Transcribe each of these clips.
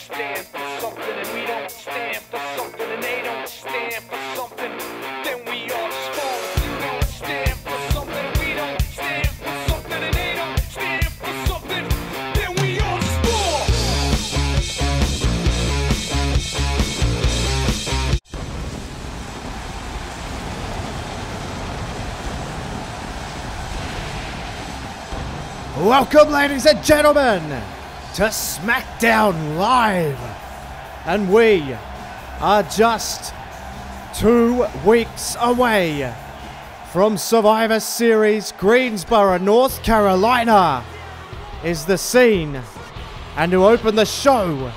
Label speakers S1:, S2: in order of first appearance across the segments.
S1: stand for something and we don't stand for something and they don't stand for something, then we all spawn. We don't stand for something, we don't stand for something and they don't stand for something, then we all spawn.
S2: Welcome, ladies and gentlemen, to SmackDown Live. And we are just 2 weeks away from Survivor Series. Greensboro, North Carolina is the scene. And to open the show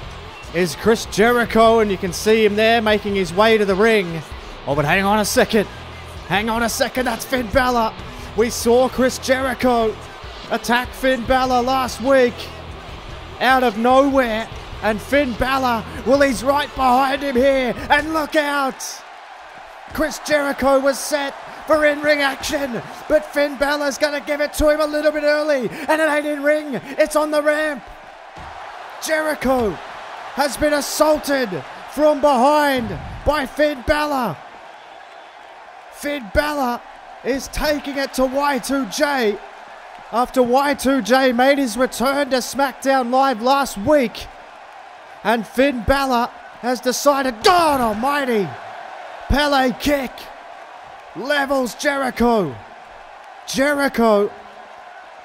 S2: is Chris Jericho, and you can see him there making his way to the ring. Oh, but hang on a second. Hang on a second, that's Finn Balor. We saw Chris Jericho attack Finn Balor last week out of nowhere, and Finn Balor, well, he's right behind him here, and look out! Chris Jericho was set for in-ring action, but Finn Balor's gonna give it to him a little bit early, and it ain't in ring, it's on the ramp. Jericho has been assaulted from behind by Finn Balor. Finn Balor is taking it to Y2J. After Y2J made his return to SmackDown Live last week. And Finn Balor has decided, God almighty, Pele kick levels Jericho. Jericho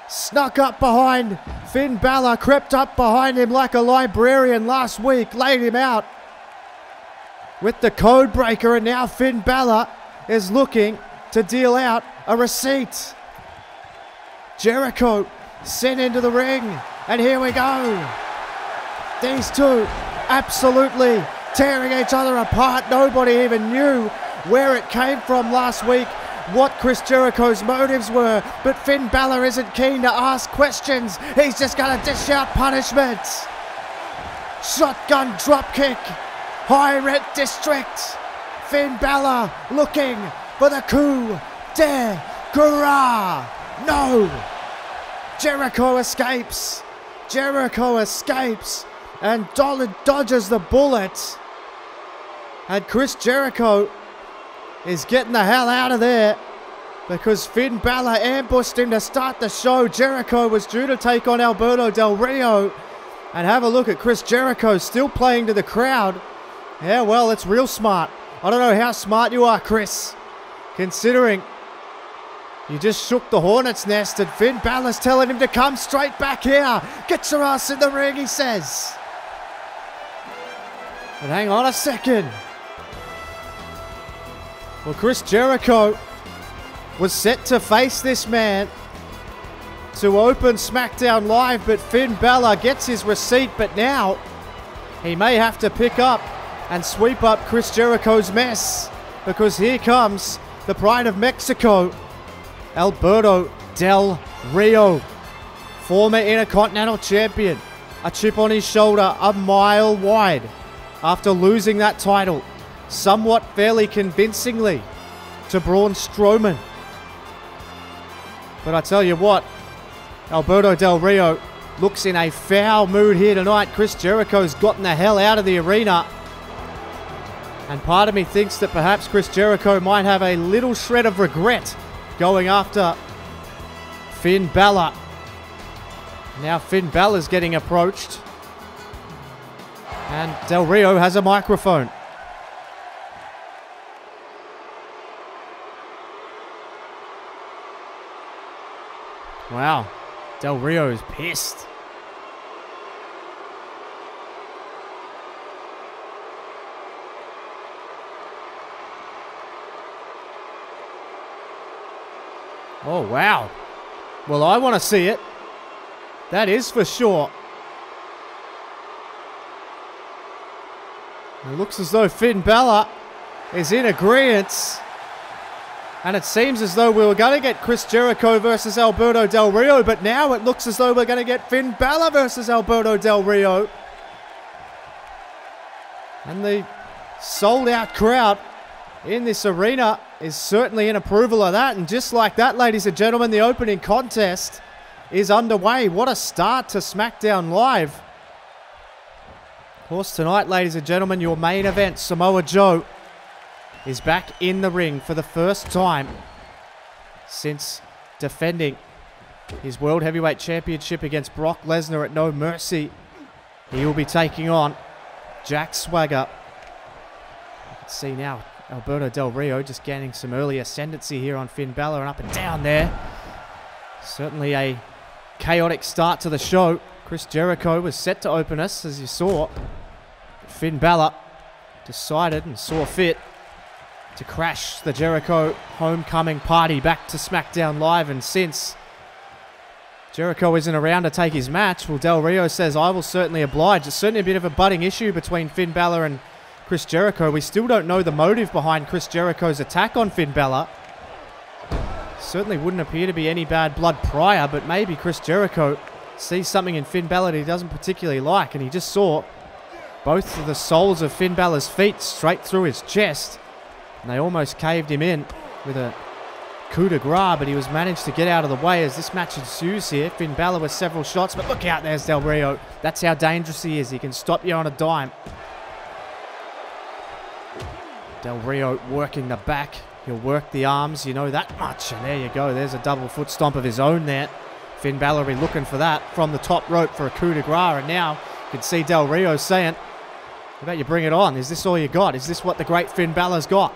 S2: snuck up behind Finn Balor, crept up behind him like a librarian last week, laid him out with the code breaker, and now Finn Balor is looking to deal out a receipt. Jericho sent into the ring, and here we go. These two absolutely tearing each other apart. Nobody even knew where it came from last week, what Chris Jericho's motives were, but Finn Balor isn't keen to ask questions. He's just going to dish out punishment. Shotgun dropkick, high rent district. Finn Balor looking for the coup de grace. No! Jericho escapes. Jericho escapes and dodges the bullet. And Chris Jericho is getting the hell out of there because Finn Balor ambushed him to start the show. Jericho was due to take on Alberto Del Rio. And have a look at Chris Jericho still playing to the crowd. Yeah, well, it's real smart. I don't know how smart you are, Chris, considering you just shook the hornet's nest, and Finn Balor's telling him to come straight back here. Get your ass in the ring, he says. But hang on a second. Well, Chris Jericho was set to face this man to open SmackDown Live, but Finn Balor gets his receipt, but now he may have to pick up and sweep up Chris Jericho's mess, because here comes the Pride of Mexico, Alberto Del Rio, former Intercontinental Champion, a chip on his shoulder a mile wide after losing that title somewhat fairly convincingly to Braun Strowman. But I tell you what, Alberto Del Rio looks in a foul mood here tonight. Chris Jericho's gotten the hell out of the arena, and part of me thinks that perhaps Chris Jericho might have a little shred of regret going after Finn Balor. Now Finn Balor's getting approached, and Del Rio has a microphone. Wow, Del Rio is pissed. Oh, wow. Well, I want to see it. That is for sure. It looks as though Finn Balor is in agreement. And it seems as though we were going to get Chris Jericho versus Alberto Del Rio, but now it looks as though we're going to get Finn Balor versus Alberto Del Rio. And the sold-out crowd in this arena is certainly in approval of that. And just like that, ladies and gentlemen, the opening contest is underway. What a start to SmackDown Live. Of course, tonight, ladies and gentlemen, your main event, Samoa Joe, is back in the ring for the first time since defending his World Heavyweight Championship against Brock Lesnar at No Mercy. He will be taking on Jack Swagger. You can see now Alberto Del Rio just gaining some early ascendancy here on Finn Balor, and up and down there. Certainly a chaotic start to the show. Chris Jericho was set to open us, as you saw. Finn Balor decided and saw fit to crash the Jericho homecoming party back to SmackDown Live, and since Jericho isn't around to take his match, well, Del Rio says, I will certainly oblige. It's certainly a bit of a budding issue between Finn Balor and Chris Jericho. We still don't know the motive behind Chris Jericho's attack on Finn Balor. Certainly wouldn't appear to be any bad blood prior, but maybe Chris Jericho sees something in Finn Balor that he doesn't particularly like, and he just saw both of the soles of Finn Balor's feet straight through his chest, and they almost caved him in with a coup de grace, but he was managed to get out of the way as this match ensues here. Finn Balor with several shots, but look out, there's Del Rio. That's how dangerous he is. He can stop you on a dime. Del Rio working the back. He'll work the arms, you know that much. And there you go. There's a double foot stomp of his own there. Finn Balor be looking for that from the top rope for a coup de grace. And now you can see Del Rio saying, how about you bring it on? Is this all you got? Is this what the great Finn Balor's got?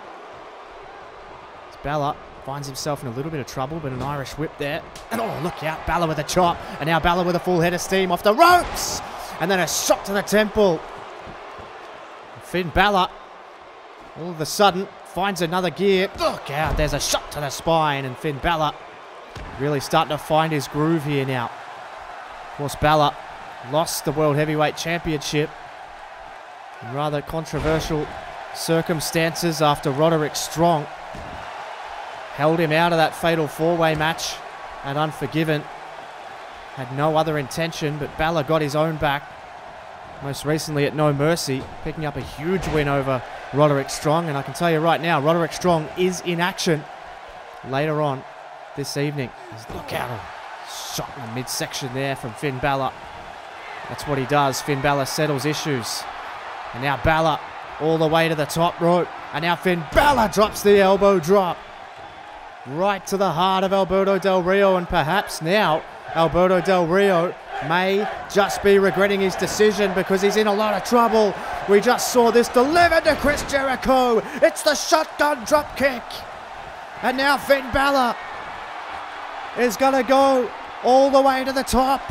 S2: As Balor finds himself in a little bit of trouble, but an Irish whip there. And oh, look out, Balor with a chop. And now Balor with a full head of steam off the ropes. And then a shot to the temple. Finn Balor, all of a sudden, finds another gear. Look out, there's a shot to the spine. And Finn Balor really starting to find his groove here now. Of course, Balor lost the World Heavyweight Championship in rather controversial circumstances after Roderick Strong held him out of that fatal four-way match at Unforgiven. Had no other intention, but Balor got his own back. Most recently at No Mercy, picking up a huge win over Roderick Strong. And I can tell you right now, Roderick Strong is in action later on this evening. Look out, shot in the midsection there from Finn Balor. That's what he does. Finn Balor settles issues. And now Balor all the way to the top rope. And now Finn Balor drops the elbow drop right to the heart of Alberto Del Rio. And perhaps now Alberto Del Rio may just be regretting his decision because he's in a lot of trouble. We just saw this delivered to Chris Jericho. It's the shotgun drop kick. And now Finn Balor is going to go all the way to the top.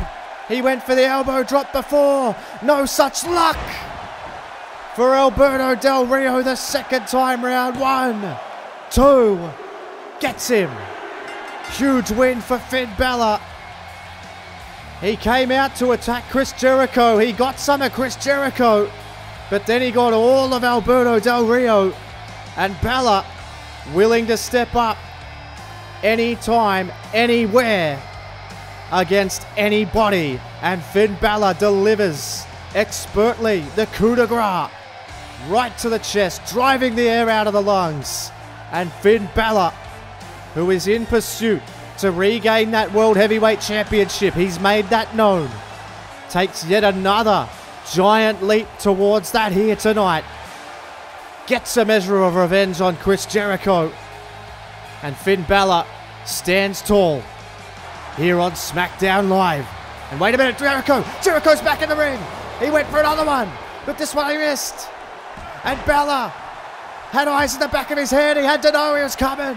S2: He went for the elbow drop before. No such luck for Alberto Del Rio the second time round. 1, 2, gets him. Huge win for Finn Balor. He came out to attack Chris Jericho. He got some of Chris Jericho, but then he got all of Alberto Del Rio. And Balor willing to step up anytime, anywhere, against anybody. And Finn Balor delivers expertly the coup de grace right to the chest, driving the air out of the lungs. And Finn Balor, who is in pursuit to regain that World Heavyweight Championship, he's made that known, takes yet another giant leap towards that here tonight. Gets a measure of revenge on Chris Jericho. And Finn Balor stands tall here on SmackDown Live. And wait a minute, Jericho's back in the ring. He went for another one, but this one he missed. And Balor had eyes in the back of his head. He had to know he was coming.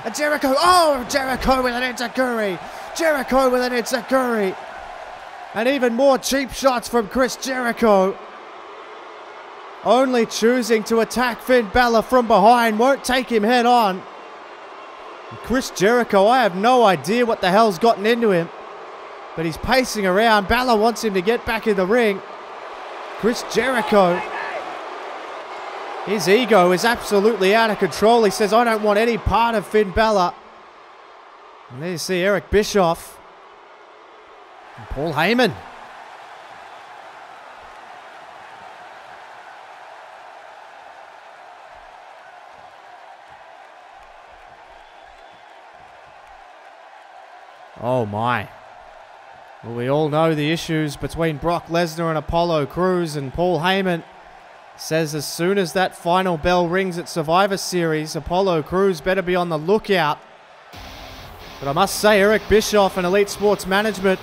S2: And Jericho with an enziguri. Jericho with an enziguri. And even more cheap shots from Chris Jericho. Only choosing to attack Finn Balor from behind. Won't take him head on. And Chris Jericho, I have no idea what the hell's gotten into him. But he's pacing around. Balor wants him to get back in the ring. Chris Jericho, his ego is absolutely out of control. He says, I don't want any part of Finn Balor. And there you see Eric Bischoff and Paul Heyman. Oh my. Well, we all know the issues between Brock Lesnar and Apollo Crews, and Paul Heyman says as soon as that final bell rings at Survivor Series, Apollo Crews better be on the lookout. But I must say, Eric Bischoff and Elite Sports Management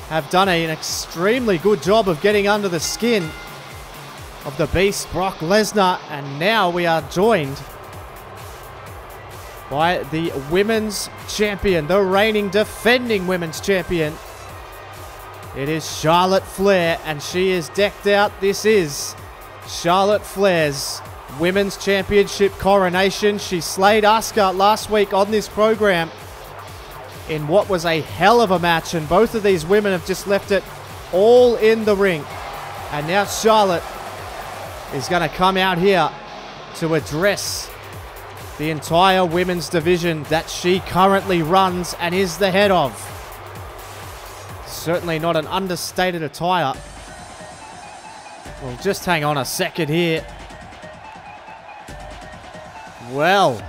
S2: have done an extremely good job of getting under the skin of the beast Brock Lesnar, and now we are joined by the women's champion, the reigning defending women's champion. It is Charlotte Flair, and she is decked out. This is Charlotte Flair's women's championship coronation. She slayed Asuka last week on this program in what was a hell of a match, and both of these women have just left it all in the ring. And now Charlotte is going to come out here to address the entire women's division that she currently runs and is the head of. Certainly not an understated attire. Well, just hang on a second here. Well,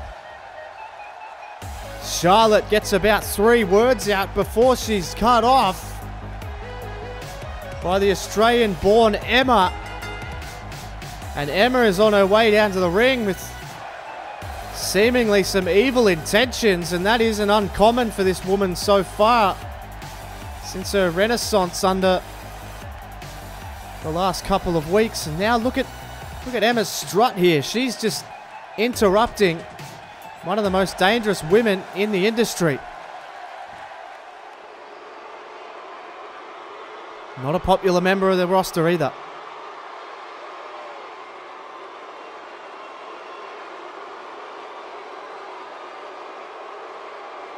S2: Charlotte gets about 3 words out before she's cut off by the Australian-born Emma. And Emma is on her way down to the ring with seemingly some evil intentions, and that isn't uncommon for this woman so far since her renaissance under the last couple of weeks. And now look at Emma's strut here. She's just interrupting one of the most dangerous women in the industry. Not a popular member of the roster either.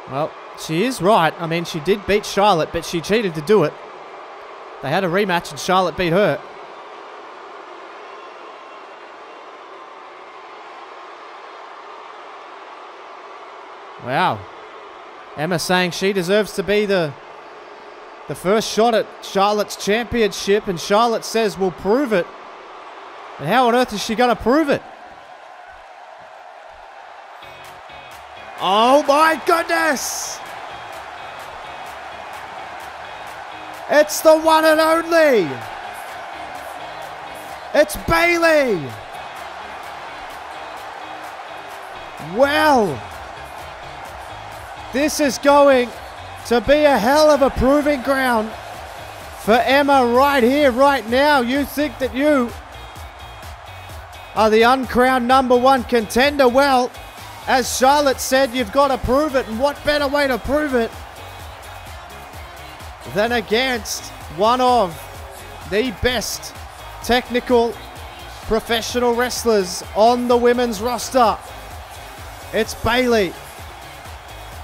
S2: Well, she is right. I mean, she did beat Charlotte, but she cheated to do it. They had a rematch and Charlotte beat her. Wow. Emma saying she deserves to be the first shot at Charlotte's championship, and Charlotte says we'll prove it. And how on earth is she going to prove it? Oh my goodness! It's the one and only! It's Bayley! Well, this is going to be a hell of a proving ground for Emma right here, right now. You think that you are the uncrowned #1 contender? Well, as Charlotte said, you've got to prove it, and what better way to prove it than against one of the best technical professional wrestlers on the women's roster. It's Bayley.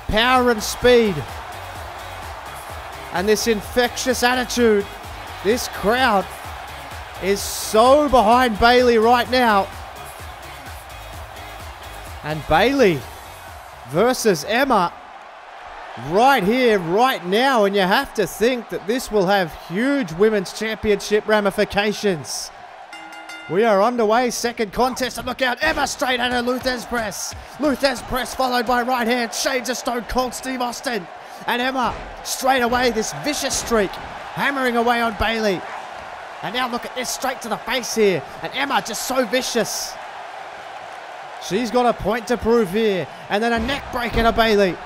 S2: Power and speed. And this infectious attitude. This crowd is so behind Bayley right now. And Bayley versus Emma right here, right now. And you have to think that this will have huge women's championship ramifications. We are underway, second contest, and look out, Emma straight at her Luther's press. Luther's press followed by right hand, shades of Stone Cold Steve Austin. And Emma straight away, this vicious streak, hammering away on Bayley. And now look at this, straight to the face here. And Emma just so vicious. She's got a point to prove here. And then a neck breaker to Bayley.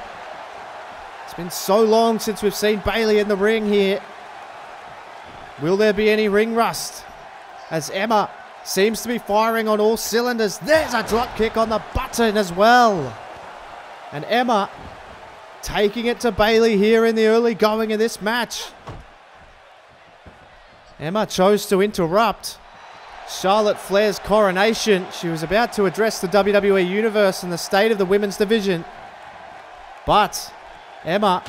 S2: It's been so long since we've seen Bayley in the ring here. Will there be any ring rust? As Emma seems to be firing on all cylinders. There's a drop kick on the button as well. And Emma taking it to Bayley here in the early going of this match. Emma chose to interrupt Charlotte Flair's coronation. She was about to address the WWE Universe and the state of the women's division. But Emma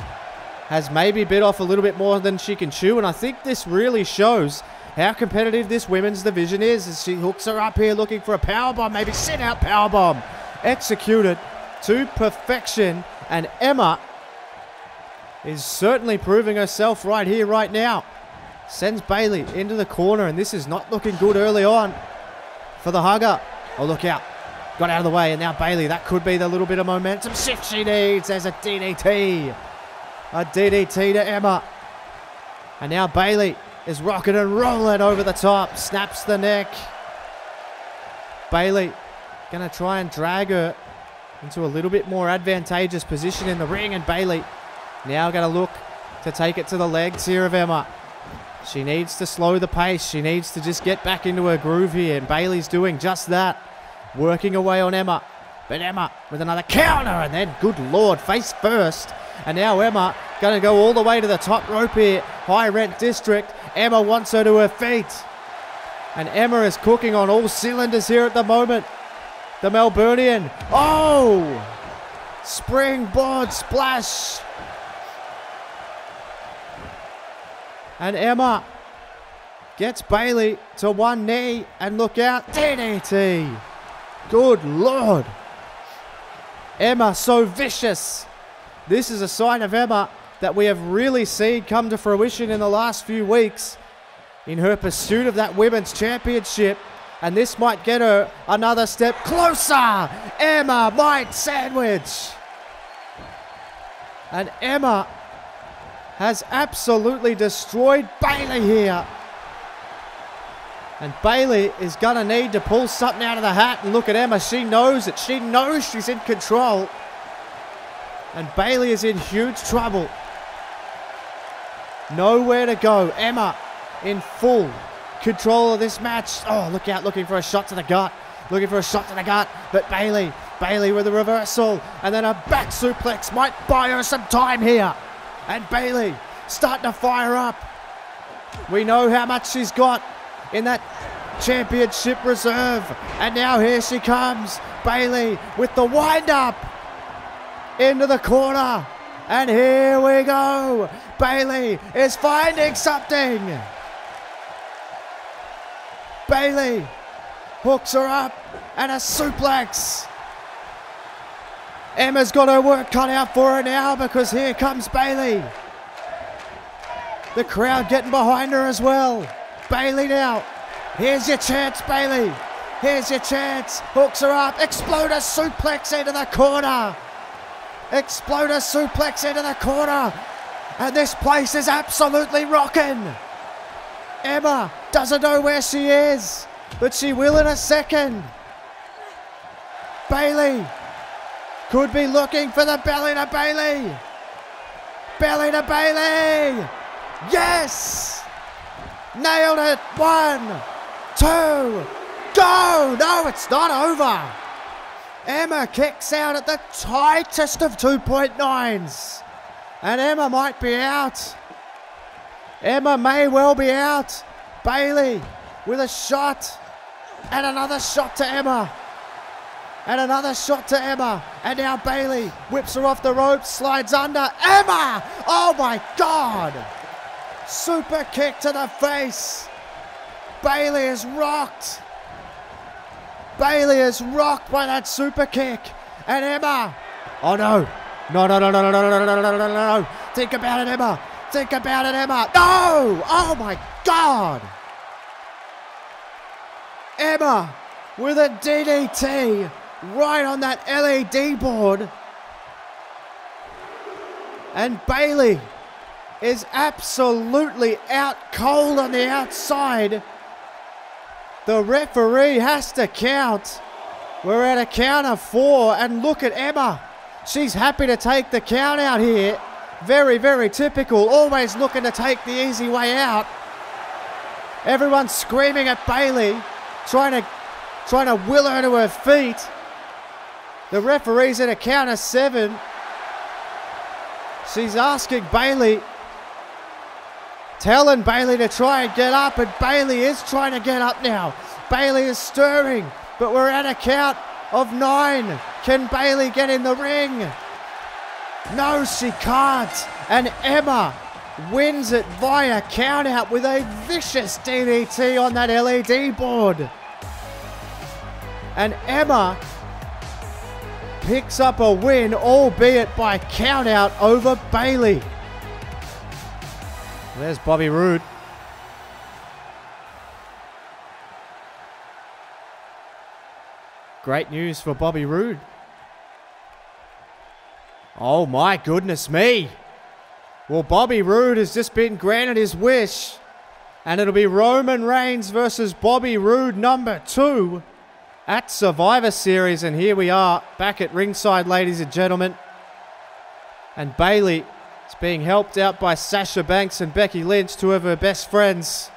S2: has maybe bit off a little bit more than she can chew, and I think this really shows how competitive this women's division is as she hooks her up here looking for a powerbomb, maybe sit out powerbomb. Executed to perfection, and Emma is certainly proving herself right here, right now. Sends Bayley into the corner, and this is not looking good early on for the hugger. Oh, look out. Got out of the way, and now Bayley, that could be the little bit of momentum shift she needs. There's a DDT. A DDT to Emma. And now Bailey is rocking and rolling over the top. Snaps the neck. Bailey going to try and drag her into a little bit more advantageous position in the ring. And Bailey now going to look to take it to the legs here of Emma. She needs to slow the pace. She needs to just get back into her groove here. And Bailey's doing just that. Working away on Emma. But Emma with another counter. And then, good Lord, face first. And now Emma going to go all the way to the top rope here. High rent district. Emma wants her to her feet. And Emma is cooking on all cylinders here at the moment. The Melburnian. Oh! Springboard splash. And Emma gets Bailey to one knee. And look out. DDT. Good Lord. Emma so vicious. This is a sign of Emma that we have really seen come to fruition in the last few weeks in her pursuit of that women's championship. And this might get her another step closer. Emma might sandwich. And Emma has absolutely destroyed Bailey here. And Bailey is going to need to pull something out of the hat. And look at Emma. She knows it. She knows she's in control. And Bailey is in huge trouble. Nowhere to go. Emma in full control of this match. Oh, look out. Looking for a shot to the gut. Looking for a shot to the gut. But Bailey with a reversal. And then a back suplex might buy her some time here. And Bailey starting to fire up. We know how much she's got in that championship reserve. And now here she comes. Bailey with the wind up into the corner. And here we go. Bailey is finding something. Bailey hooks her up and a suplex. Emma's got her work cut out for her now because here comes Bailey. The crowd getting behind her as well. Bailey now. Here's your chance, Bailey. Here's your chance. Hooks her up. Exploder suplex into the corner. Exploder suplex into the corner. And this place is absolutely rocking. Emma doesn't know where she is, but she will in a second. Bailey could be looking for the belly to Bailey. Belly to Bailey. Yes. Nailed it. 1, 2, go. No, it's not over. Emma kicks out at the tightest of 2.9s. And Emma might be out. Emma may well be out. Bailey with a shot. And another shot to Emma. And another shot to Emma. And now Bailey whips her off the ropes, slides under. Emma! Oh my God! Super kick to the face. Bailey is rocked. Bailey is rocked by that super kick. And Emma. Oh no. No. Think about it, Emma. Think about it, Emma. No! Oh my God. Emma with a DDT right on that LED board. And Bailey is absolutely out cold on the outside. The referee has to count. We're at a count of 4, and look at Emma. She's happy to take the count out here. Very, very typical. Always looking to take the easy way out. Everyone's screaming at Bailey, trying to will her to her feet. The referee's at a count of 7. She's asking Bailey, telling Bailey to try and get up, and Bailey is trying to get up now. Bailey is stirring, but we're at a count of 9. Can Bailey get in the ring? No, she can't. And Emma wins it via count out with a vicious DDT on that LED board. And Emma picks up a win, albeit by count out over Bailey. There's Bobby Roode. Great news for Bobby Roode. Oh my goodness me. Well, Bobby Roode has just been granted his wish. And it'll be Roman Reigns versus Bobby Roode #2 at Survivor Series. And here we are back at ringside, ladies and gentlemen. And Bayley is being helped out by Sasha Banks and Becky Lynch, two of her best friends.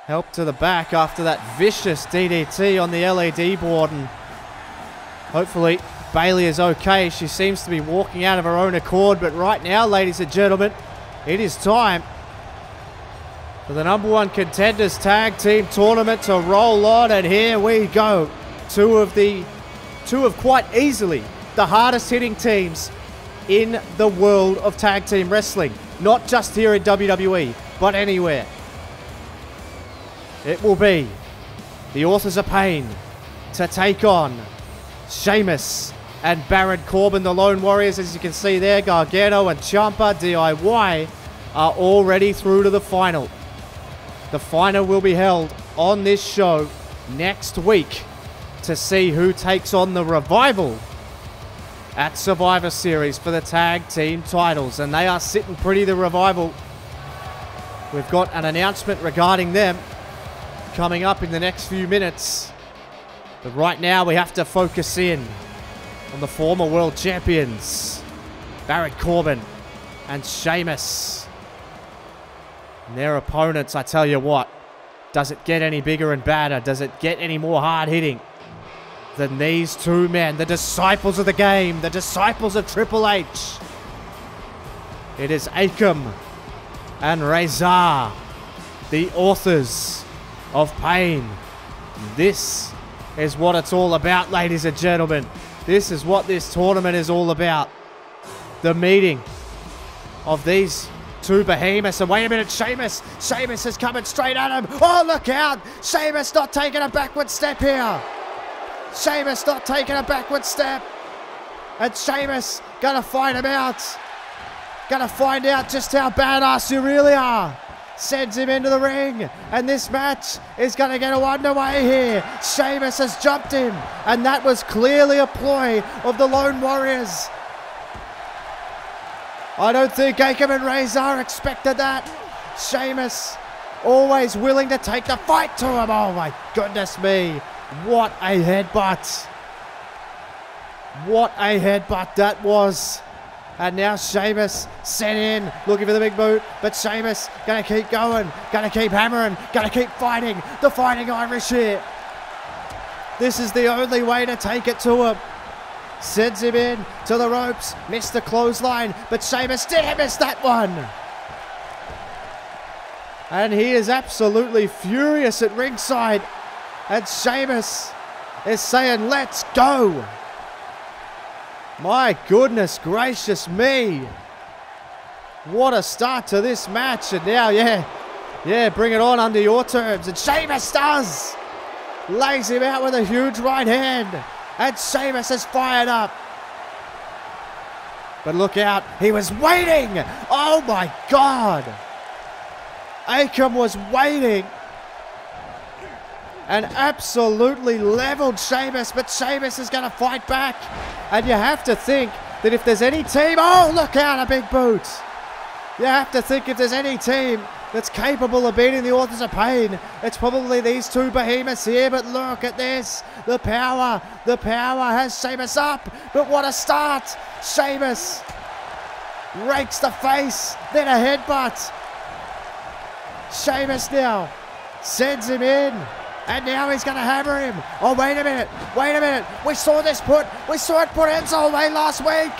S2: Helped to the back after that vicious DDT on the LED board. And hopefully Bayley is okay. She seems to be walking out of her own accord. But right now, ladies and gentlemen, it is time for the #1 Contenders Tag Team Tournament to roll on. And here we go. Two of quite easily the hardest hitting teams in the world of tag team wrestling. Not just here in WWE, but anywhere. It will be the Authors of Pain to take on Sheamus and Baron Corbin, the Lone Warriors. As you can see there, Gargano and Ciampa DIY are already through to the final. The final will be held on this show next week to see who takes on the Revival at Survivor Series for the tag team titles. And they are sitting pretty, the Revival. We've got an announcement regarding them coming up in the next few minutes. But right now we have to focus in on the former world champions, Baron Corbin and Sheamus. And their opponents, I tell you what, does it get any bigger and badder? Does it get any more hard-hitting than these two men, the disciples of the game, the disciples of Triple H? It is Akam and Razor, the Authors of Pain. This is what it's all about, ladies and gentlemen. This is what this tournament is all about. The meeting of these two behemoths. And wait a minute, Sheamus is coming straight at him. Oh, look out! Sheamus not taking a backward step here. Sheamus not taking a backward step. And Sheamus gonna find him out. Gonna find out just how badass you really are. Sends him into the ring, and this match is going to get underway here. Sheamus has jumped him, and that was clearly a ploy of the Lone Warriors. I don't think Akam and Razor expected that. Sheamus always willing to take the fight to him. Oh my goodness me. What a headbutt. What a headbutt that was. And now Sheamus sent in, looking for the big boot. But Sheamus going to keep going, going to keep hammering, going to keep fighting. The Fighting Irish here. This is the only way to take it to him. Sends him in to the ropes. Missed the clothesline, but Sheamus didn't miss that one. And he is absolutely furious at ringside. And Sheamus is saying, let's go. My goodness gracious me. What a start to this match. And now, yeah, bring it on under your terms. And Sheamus does. Lays him out with a huge right hand. And Sheamus is fired up. But look out. He was waiting. Oh my God. Akam was waiting. And absolutely leveled Sheamus, but Sheamus is going to fight back. And you have to think that if there's any team, oh, look out, a big boot. You have to think if there's any team that's capable of beating the Authors of Pain, it's probably these two behemoths here. But look at this, the power has Sheamus up. But what a start. Sheamus rakes the face, then a headbutt. Sheamus now sends him in. And now he's going to hammer him. Oh, wait a minute. We saw it put Enzo away last week.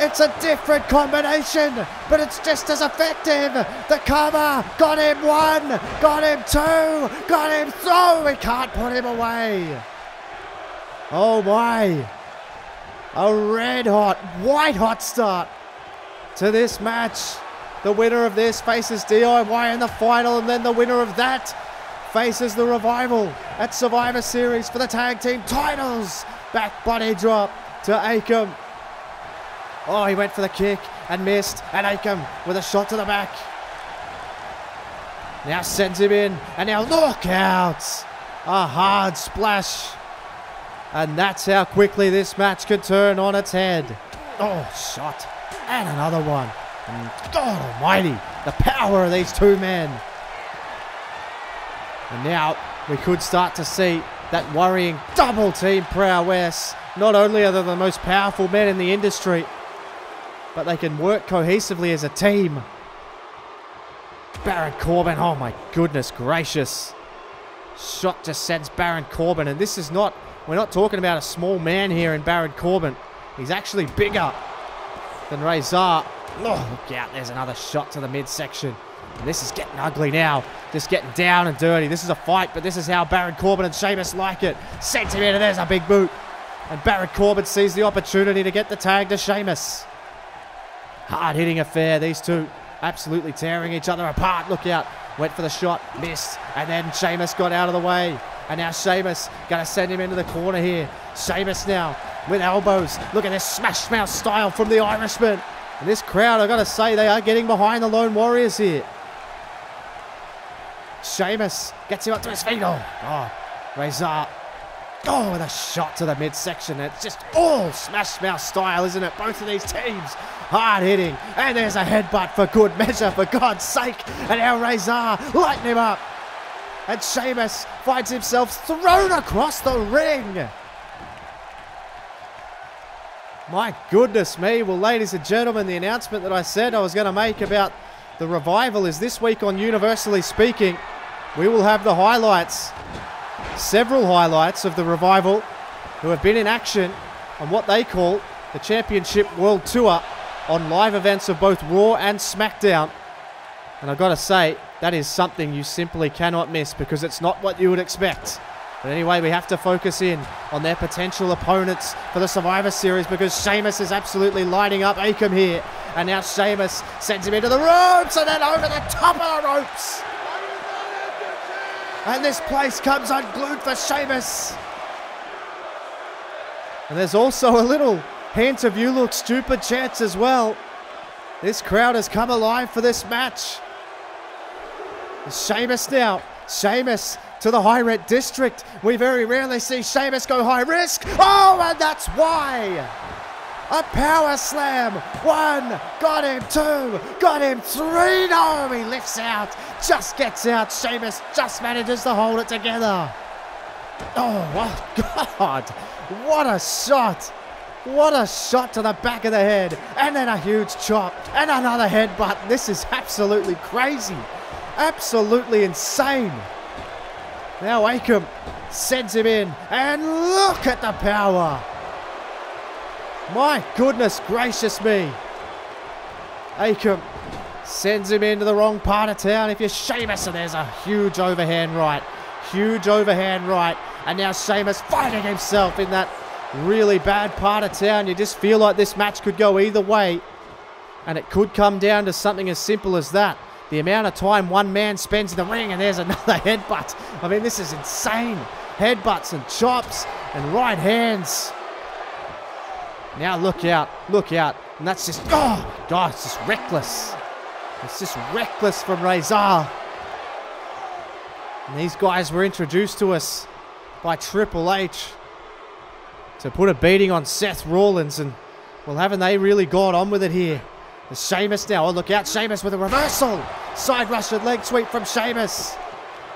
S2: It's a different combination, but it's just as effective. The cover got him 1, got him 2, got him 3. We can't put him away. Oh my. A red hot, white hot start to this match. The winner of this faces DIY in the final, and then the winner of that faces the Revival at Survivor Series for the tag team titles. Back body drop to Akam. Oh, he went for the kick and missed. And Akam with a shot to the back. Now sends him in. And now look out. A hard splash. And that's how quickly this match could turn on its head. Oh, shot. And another one. And God almighty, the power of these two men. And now we could start to see that worrying double team prowess. Not only are they the most powerful men in the industry, but they can work cohesively as a team. Baron Corbin, oh my goodness gracious. Shot just sends Baron Corbin, and this is not, we're not talking about a small man here in Baron Corbin. He's actually bigger than Razor. Oh, look out, there's another shot to the midsection. And this is getting ugly now. Just getting down and dirty. This is a fight, but this is how Baron Corbin and Sheamus like it. Sends him in, and there's a big boot. And Baron Corbin sees the opportunity to get the tag to Sheamus. Hard-hitting affair. These two absolutely tearing each other apart. Look out. Went for the shot. Missed. And then Sheamus got out of the way. And now Sheamus going to send him into the corner here. Sheamus now with elbows. Look at this smash mouth style from the Irishman. And this crowd, I've got to say, they are getting behind the Lone Warriors here. Sheamus gets him up to his feet. Oh, Razor. Oh, with a shot to the midsection. It's just all smash mouth style, isn't it? Both of these teams hard hitting. And there's a headbutt for good measure, for God's sake. And now Razor lighting him up. And Sheamus finds himself thrown across the ring. My goodness me. Well, ladies and gentlemen, the announcement that I said I was going to make about the Revival is this week on Universally Speaking. We will have the highlights, several highlights of the Revival who have been in action on what they call the Championship World Tour on live events of both Raw and SmackDown. And I've got to say, that is something you simply cannot miss because it's not what you would expect. But anyway, we have to focus in on their potential opponents for the Survivor Series because Sheamus is absolutely lighting up Akam here. And now Sheamus sends him into the ropes and then over the top of the ropes. And this place comes unglued for Sheamus. And there's also a little hint of "you look stupid" chants as well. This crowd has come alive for this match. Sheamus now. Sheamus to the high rent district. We very rarely see Sheamus go high risk. Oh, and that's why. A power slam. 1. Got him. 2. Got him. 3. No, he lifts out. Just gets out. Sheamus just manages to hold it together. Oh, my God. What a shot. What a shot to the back of the head. And then a huge chop. And another headbutt. This is absolutely crazy. Absolutely insane. Now Akam sends him in. And look at the power. My goodness gracious me. Akam sends him into the wrong part of town. If you're Sheamus, and there's a huge overhand right. Huge overhand right. And now Sheamus finding himself in that really bad part of town. You just feel like this match could go either way. And it could come down to something as simple as that. The amount of time one man spends in the ring, and there's another headbutt. I mean, this is insane. Headbutts and chops and right hands. Now look out, look out. And that's just, oh, God, it's just reckless. It's just reckless from Razor. And these guys were introduced to us by Triple H to put a beating on Seth Rollins. And, well, haven't they really gone on with it here? There's Sheamus now. Oh, look out. Sheamus with a reversal. Side Russian leg sweep from Sheamus.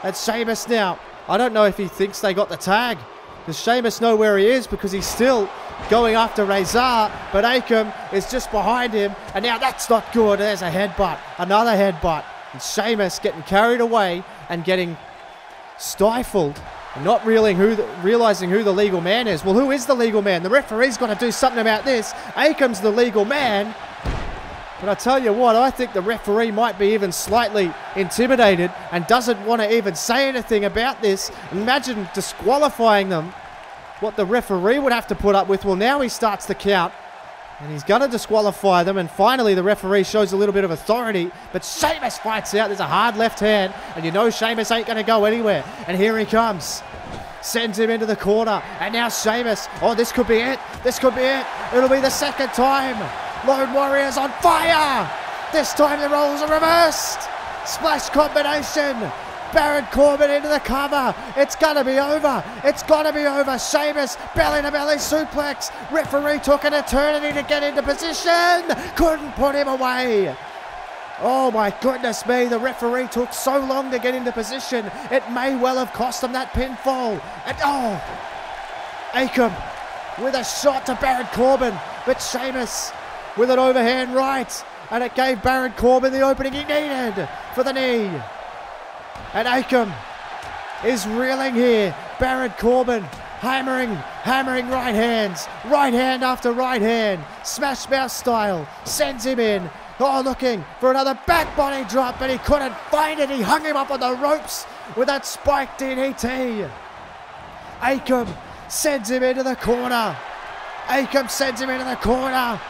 S2: And Sheamus now. I don't know if he thinks they got the tag. Does Sheamus know where he is? Because he's still going after Razor. But Akam is just behind him. And now that's not good. There's a headbutt. Another headbutt. And Sheamus getting carried away and getting stifled. And not realizing who the legal man is. Well, who is the legal man? The referee's got to do something about this. Akam's the legal man. But I tell you what, I think the referee might be even slightly intimidated and doesn't want to even say anything about this. Imagine disqualifying them. What the referee would have to put up with. Well, now he starts the count. And he's going to disqualify them. And finally, the referee shows a little bit of authority. But Sheamus fights out. There's a hard left hand. And you know Sheamus ain't going to go anywhere. And here he comes. Sends him into the corner. And now Sheamus. Oh, this could be it. This could be it. It'll be the second time. Lone Warriors on fire. This time the roles are reversed. Splash combination. Baron Corbin into the cover. It's going to be over. It's got to be over. Sheamus, belly-to-belly suplex. Referee took an eternity to get into position. Couldn't put him away. Oh my goodness me, the referee took so long to get into position. It may well have cost him that pinfall. And Akam with a shot to Baron Corbin, but Sheamus with an overhand right, and it gave Baron Corbin the opening he needed for the knee. And Akam is reeling here. Baron Corbin hammering right hands, right hand after right hand, smash mouth style, sends him in. Oh, looking for another back body drop, but he couldn't find it. He hung him up on the ropes with that spike DDT. Akam sends him into the corner. Akam sends him into the corner.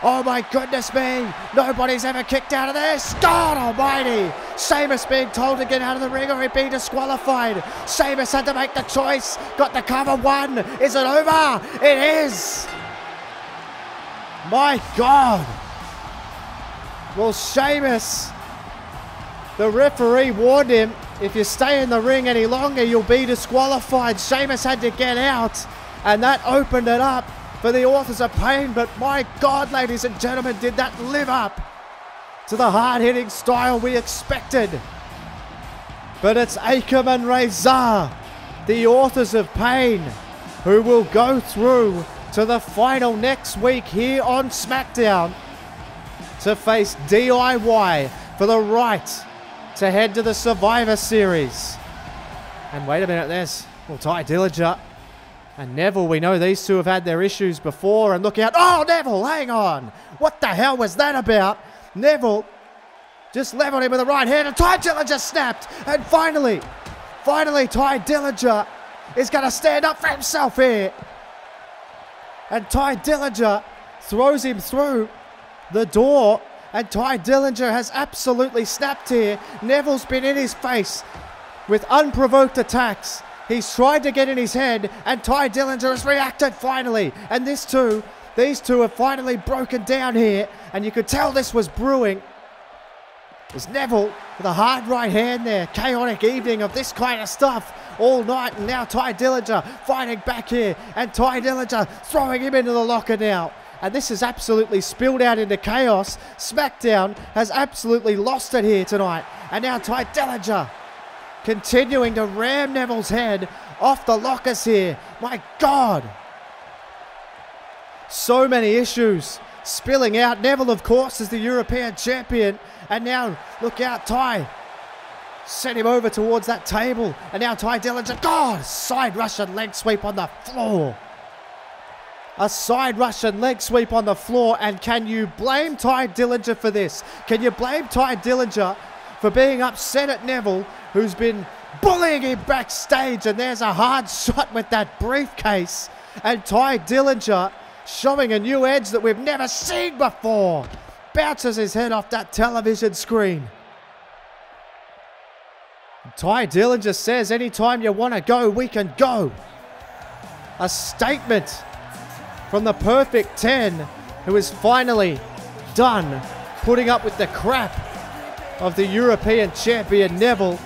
S2: Oh my goodness me. Nobody's ever kicked out of this. God almighty. Sheamus being told to get out of the ring or he'd be disqualified. Sheamus had to make the choice. Got the cover one. Is it over? It is. My God. Well, Sheamus, the referee warned him, if you stay in the ring any longer, you'll be disqualified. Sheamus had to get out, and that opened it up for the Authors of Pain. But my God, ladies and gentlemen, did that live up to the hard-hitting style we expected? But it's Akam and Razor, the Authors of Pain, who will go through to the final next week here on SmackDown to face DIY for the right to head to the Survivor Series. And wait a minute, there's Ty Dillinger and Neville. We know these two have had their issues before, and look out. Oh, Neville, hang on. What the hell was that about? Neville just leveled him with the right hand, and Ty Dillinger snapped. And finally Ty Dillinger is going to stand up for himself here. And Ty Dillinger throws him through the door, and Ty Dillinger has absolutely snapped here. Neville's been in his face with unprovoked attacks. He's tried to get in his head, and Ty Dillinger has reacted finally. And these two have finally broken down here, and you could tell this was brewing. There's Neville with a hard right hand there. Chaotic evening of this kind of stuff all night, and now Ty Dillinger fighting back here, and Ty Dillinger throwing him into the locker now. And this has absolutely spilled out into chaos. SmackDown has absolutely lost it here tonight. And now Ty Dillinger continuing to ram Neville's head off the lockers here. My God. So many issues spilling out. Neville, of course, is the European champion. And now, look out, Ty. Sent him over towards that table. And now Ty Dillinger, God, side Russian leg sweep on the floor. A side Russian leg sweep on the floor, and can you blame Ty Dillinger for this? Can you blame Ty Dillinger for being upset at Neville, who's been bullying him backstage? And there's a hard shot with that briefcase, and Ty Dillinger showing a new edge that we've never seen before. Bounces his head off that television screen. Ty Dillinger says, anytime you want to go, we can go. A statement from the Perfect 10, who is finally done putting up with the crap of the European champion Neville.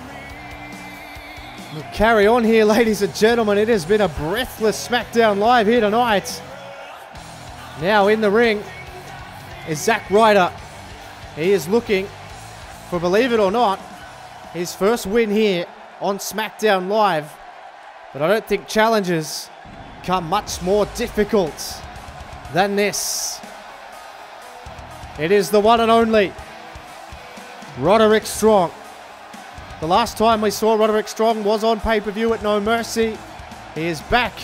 S2: We'll carry on here, ladies and gentlemen. It has been a breathless SmackDown Live here tonight. Now in the ring is Zack Ryder. He is looking for, believe it or not, his first win here on SmackDown Live. But I don't think challenges come much more difficult than this. It is the one and only Roderick Strong. The last time we saw Roderick Strong was on pay-per-view at No Mercy. He is back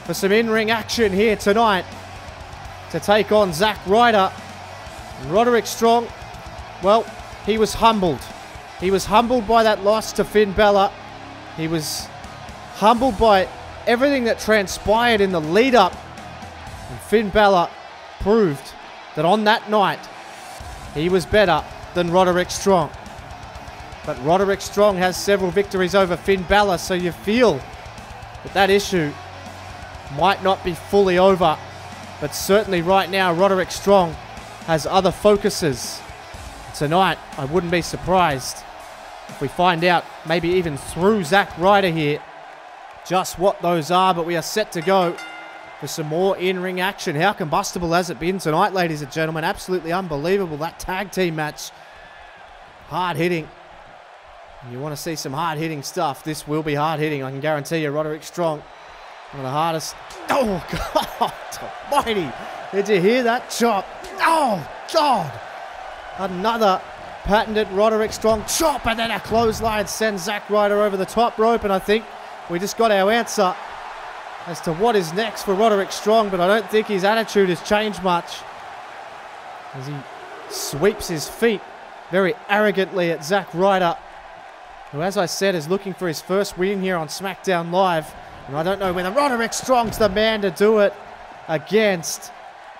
S2: for some in-ring action here tonight to take on Zack Ryder. And Roderick Strong, well, he was humbled. He was humbled by that loss to Finn Balor. He was humbled by everything that transpired in the lead-up. And Finn Balor proved that on that night, he was better than Roderick Strong. But Roderick Strong has several victories over Finn Balor, so you feel that that issue might not be fully over. But certainly right now, Roderick Strong has other focuses. Tonight, I wouldn't be surprised if we find out, maybe even through Zack Ryder here, just what those are. But we are set to go for some more in-ring action. How combustible has it been tonight, ladies and gentlemen? Absolutely unbelievable. That tag team match. Hard-hitting. You want to see some hard-hitting stuff. This will be hard-hitting, I can guarantee you. Roderick Strong, one of the hardest. Oh, God almighty. Did you hear that chop? Oh, God. Another patented Roderick Strong chop, and then a clothesline sends Zack Ryder over the top rope, and I think we just got our answer as to what is next for Roderick Strong, but I don't think his attitude has changed much as he sweeps his feet very arrogantly at Zack Ryder, who, as I said, is looking for his first win here on SmackDown Live. And I don't know whether Roderick Strong's the man to do it against,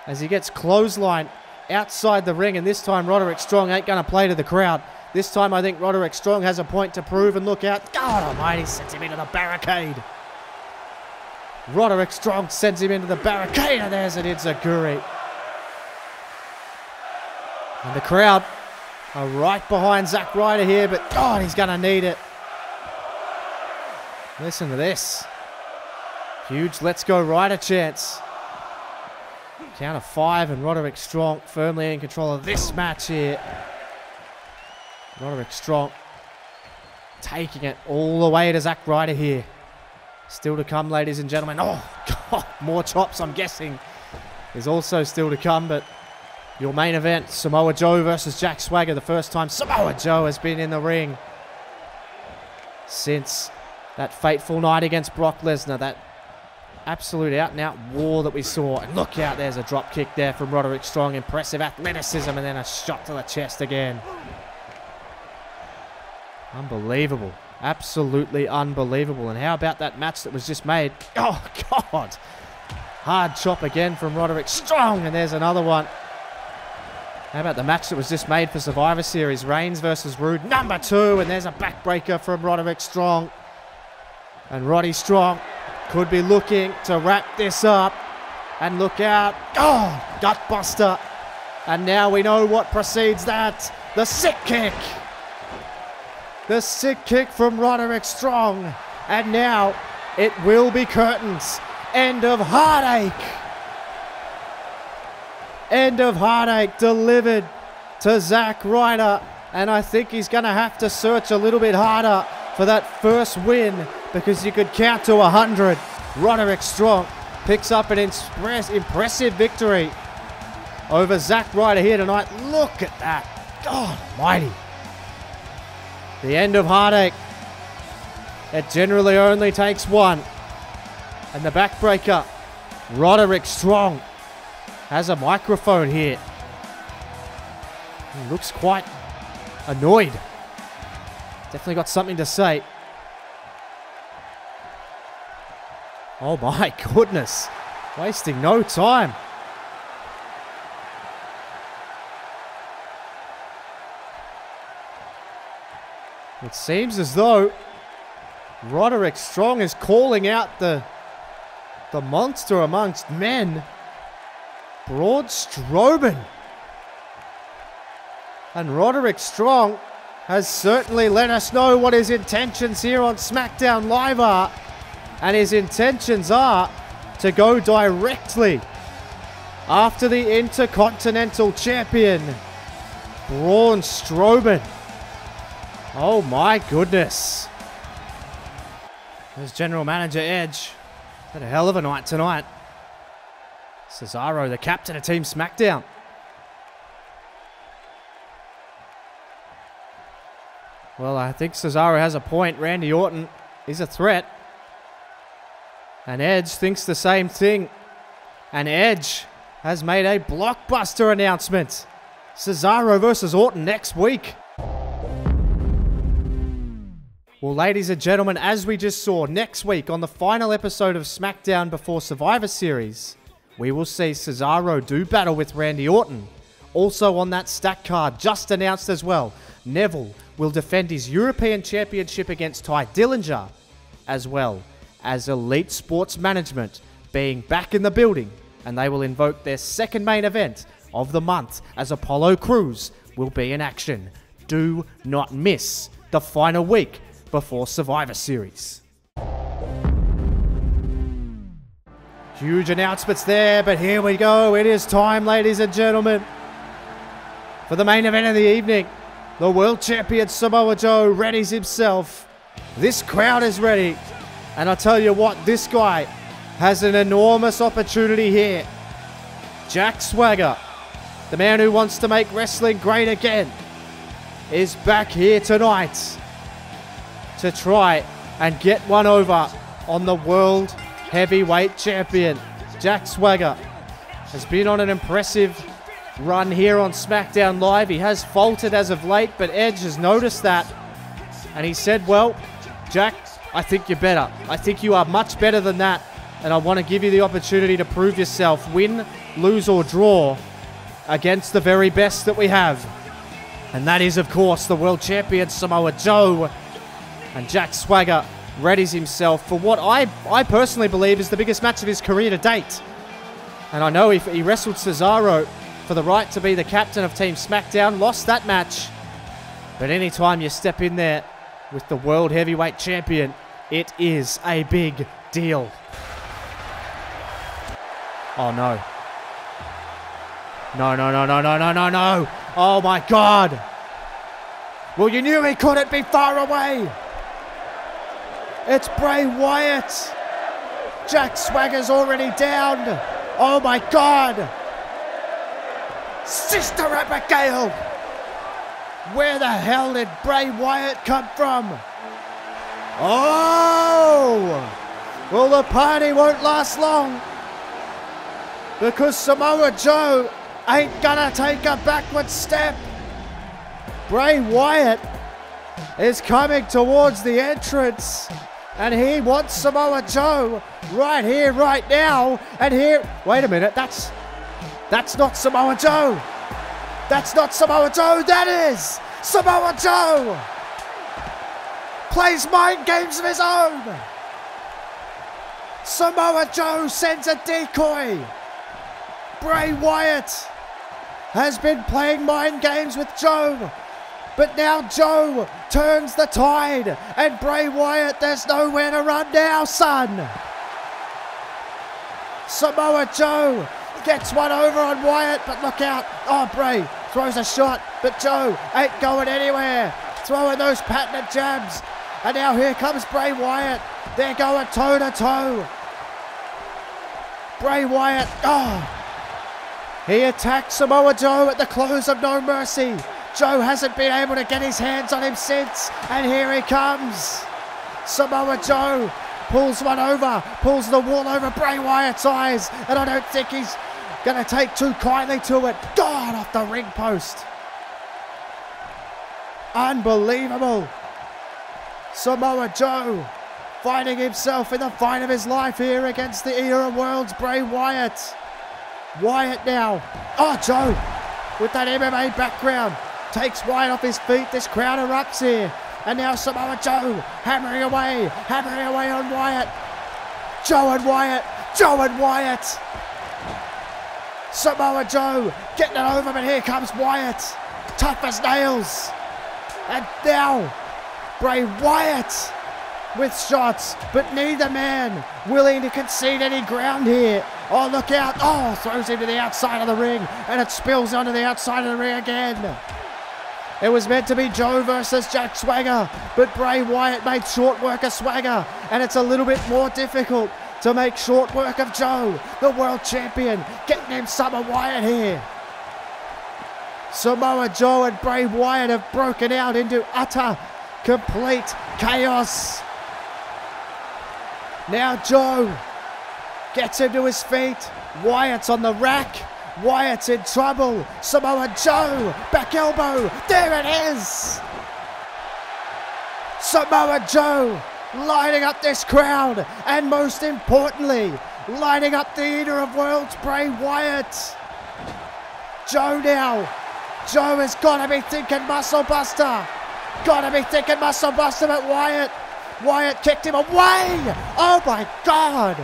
S2: as he gets clothesline outside the ring, and this time Roderick Strong ain't going to play to the crowd. This time I think Roderick Strong has a point to prove, and look out. God almighty, sends him into the barricade. Roderick Strong sends him into the barricade, and there's an enziguri. And the crowd are right behind Zack Ryder here, but God, he's going to need it. Listen to this. Huge Let's Go Ryder chance. Count of 5, and Roderick Strong firmly in control of this match here. Roderick Strong taking it all the way to Zack Ryder here. Still to come, ladies and gentlemen. Oh, God, more chops, I'm guessing, is also still to come, but your main event, Samoa Joe versus Jack Swagger. The first time Samoa Joe has been in the ring since that fateful night against Brock Lesnar. That absolute out-and-out war that we saw. And look out, there's a drop kick there from Roderick Strong. Impressive athleticism, and then a shot to the chest again. Unbelievable. Absolutely unbelievable. And how about that match that was just made? Oh, God. Hard chop again from Roderick Strong, and there's another one. How about the match that was just made for Survivor Series? Reigns versus Rude, number 2, and there's a backbreaker from Roderick Strong. And Roddy Strong could be looking to wrap this up. And look out. Oh, gutbuster. And now we know what precedes that. The sick kick. The sick kick from Roderick Strong. And now it will be curtains. End of Heartache. End of Heartache delivered to Zack Ryder. And I think he's going to have to search a little bit harder for that first win, because you could count to 100. Roderick Strong picks up an impressive victory over Zack Ryder here tonight. Look at that. God almighty. The end of Heartache. It generally only takes one. And the backbreaker, Roderick Strong, has a microphone here. He looks quite annoyed. Definitely got something to say. Oh my goodness. Wasting no time. It seems as though Roderick Strong is calling out the monster amongst men, Braun Strowman. And Roderick Strong has certainly let us know what his intentions here on SmackDown Live are. And his intentions are to go directly after the Intercontinental Champion, Braun Strowman. Oh my goodness. There's General Manager Edge. Had a hell of a night tonight. Cesaro, the captain of Team SmackDown. Well, I think Cesaro has a point. Randy Orton is a threat. And Edge thinks the same thing. And Edge has made a blockbuster announcement. Cesaro versus Orton next week. Well, ladies and gentlemen, as we just saw, next week on the final episode of SmackDown before Survivor Series, we will see Cesaro do battle with Randy Orton. Also on that stat card, just announced as well, Neville will defend his European Championship against Ty Dillinger, as well as Elite Sports Management being back in the building, and they will invoke their second main event of the month as Apollo Crews will be in action. Do not miss the final week before Survivor Series. Huge announcements there, but here we go. It is time, ladies and gentlemen, for the main event of the evening. The world champion Samoa Joe readies himself. This crowd is ready. And I'll tell you what, this guy has an enormous opportunity here. Jack Swagger, the man who wants to make wrestling great again, is back here tonight to try and get one over on the world heavyweight champion. Jack Swagger has been on an impressive run here on SmackDown Live. He has faltered as of late, but Edge has noticed that. And he said, well, Jack, I think you're better. I think you are much better than that. And I want to give you the opportunity to prove yourself. Win, lose or draw against the very best that we have. And that is, of course, the world champion Samoa Joe. And Jack Swagger readies himself for what I personally believe is the biggest match of his career to date. And I know he wrestled Cesaro for the right to be the captain of Team SmackDown, lost that match. But anytime you step in there with the world heavyweight champion, it is a big deal. Oh no. No. Oh my God. Well, you knew he couldn't be far away. It's Bray Wyatt. Jack Swagger's already down. Oh my God. Sister Abigail. Where the hell did Bray Wyatt come from? Oh. Well, the party won't last long, because Samoa Joe ain't gonna take a backward step. Bray Wyatt is coming towards the entrance, and he wants Samoa Joe right here, right now, and here. Wait a minute, that's not Samoa Joe. That's not Samoa Joe, that is Samoa Joe. Plays mind games of his own. Samoa Joe sends a decoy. Bray Wyatt has been playing mind games with Joe, but now Joe turns the tide, and Bray Wyatt, there's nowhere to run now, son. Samoa Joe gets one over on Wyatt, but look out. Oh, Bray throws a shot, but Joe ain't going anywhere. Throwing those patented jabs, and now here comes Bray Wyatt. They're going toe to toe. Bray Wyatt, he attacks Samoa Joe at the close of No Mercy. Joe hasn't been able to get his hands on him since, and here he comes. Samoa Joe pulls one over, pulls the wool over Bray Wyatt's eyes, and I don't think he's going to take too kindly to it. God, off the ring post. Unbelievable. Samoa Joe finding himself in the fight of his life here against the Eater of Worlds, Bray Wyatt. Wyatt now. Oh, Joe with that MMA background takes Wyatt off his feet. This crowd erupts here. And now Samoa Joe hammering away on Wyatt. Joe and Wyatt. Samoa Joe getting it over, but here comes Wyatt. Tough as nails. And now Bray Wyatt with shots, but neither man willing to concede any ground here. Oh, look out. Oh, throws him to the outside of the ring, and it spills onto the outside of the ring again. It was meant to be Joe versus Jack Swagger, but Bray Wyatt made short work of Swagger, and it's a little bit more difficult to make short work of Joe, the world champion, getting him Samoa Wyatt here. Samoa Joe and Bray Wyatt have broken out into utter, complete chaos. Now Joe gets him to his feet. Wyatt's on the rack. Wyatt's in trouble. Samoa Joe, back elbow. There it is. Samoa Joe lighting up this crowd, and most importantly, lighting up the Eater of Worlds, Bray Wyatt. Joe now. Joe has got to be thinking muscle buster. Got to be thinking muscle buster, but Wyatt kicked him away. Oh my God.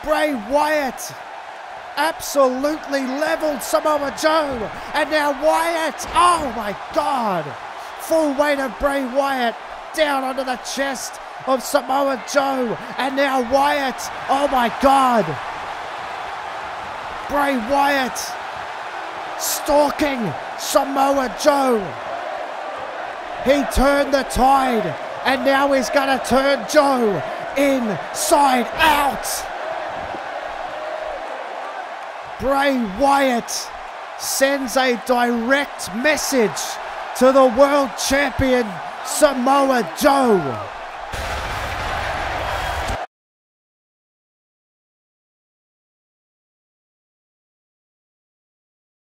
S2: Bray Wyatt absolutely leveled Samoa Joe. And now Wyatt, oh my God, full weight of Bray Wyatt down onto the chest of Samoa Joe. And now Wyatt, oh my God. Bray Wyatt stalking Samoa Joe. He turned the tide, and now he's going to turn Joe inside out. Bray Wyatt sends a direct message to the world champion Samoa Joe.